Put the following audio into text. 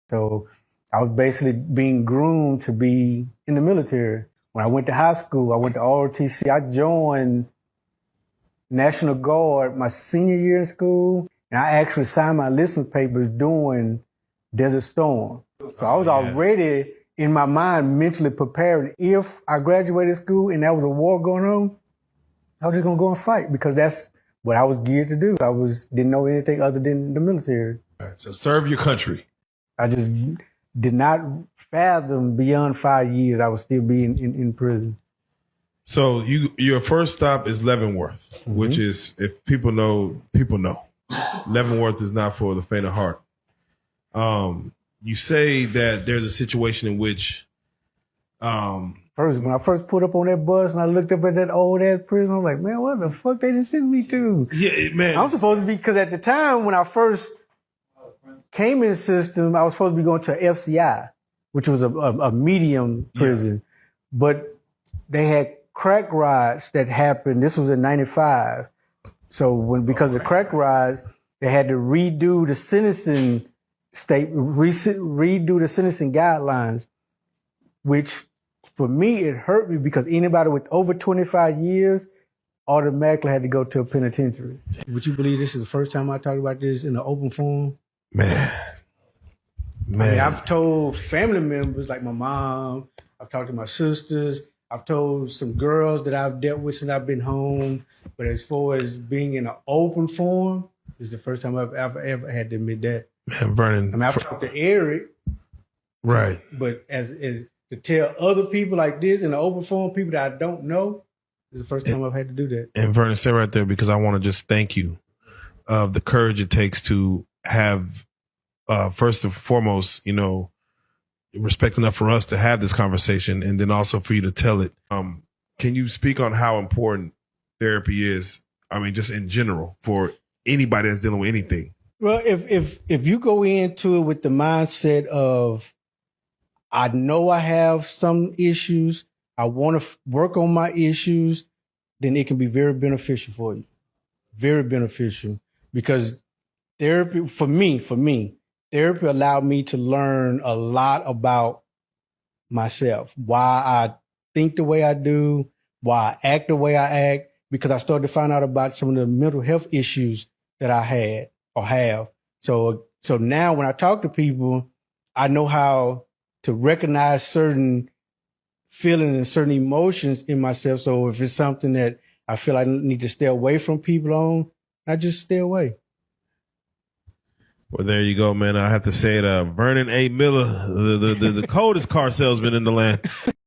So I was basically being groomed to be in the military. When I went to high school, I went to ROTC. I joined National Guard my senior year in school, and I actually signed my enlistment papers during Desert Storm. So I was already in my mind mentally prepared. If I graduated school and there was a war going on, I was just gonna go and fight because that's what I was geared to do. Didn't know anything other than the military. All right, so serve your country. I just did not fathom beyond 5 years I would still be in prison. So your first stop is Leavenworth, which is, if people know, people know. Leavenworth is not for the faint of heart. You say that there's a situation in which when I first put up on that bus and I looked up at that old ass prison, I'm like, man, what the fuck they didn't send me to? Yeah, man. I'm supposed to be, because at the time when I first came in the system, I was supposed to be going to FCI, which was a medium prison. But they had crack riots that happened. This was in 95. So because of the crack riots, they had to redo the sentencing redo the sentencing guidelines, which for me, it hurt me because anybody with over 25 years automatically had to go to a penitentiary. Would you believe this is the first time I talked about this in an open forum? Man. I mean, I've told family members like my mom, I've talked to my sisters, I've told some girls that I've dealt with since I've been home. But as far as being in an open forum, this is the first time I've ever had to admit that. Man, Vernon. I mean, I've talked to Eric. Right. But as to tell other people like this in an open forum, people that I don't know, this is the first time I've had to do that. And Vernon, stay right there because I want to just thank you of the courage it takes to have, first and foremost, respect enough for us to have this conversation, and then also for you to tell it. Can you speak on how important therapy is? I mean, just in general for anybody that's dealing with anything. Well, if you go into it with the mindset of, I know I have some issues, I want to work on my issues, then it can be very beneficial for you. Very beneficial. Because therapy, for me, therapy allowed me to learn a lot about myself, why I think the way I do, why I act the way I act, because I started to find out about some of the mental health issues that I had or have. So now when I talk to people, I know how to recognize certain feelings and certain emotions in myself. So if it's something that I feel I need to stay away from people on, I just stay away. Well, there you go, man. I have to say it, Vernon A. Miller, the coldest car salesman in the land.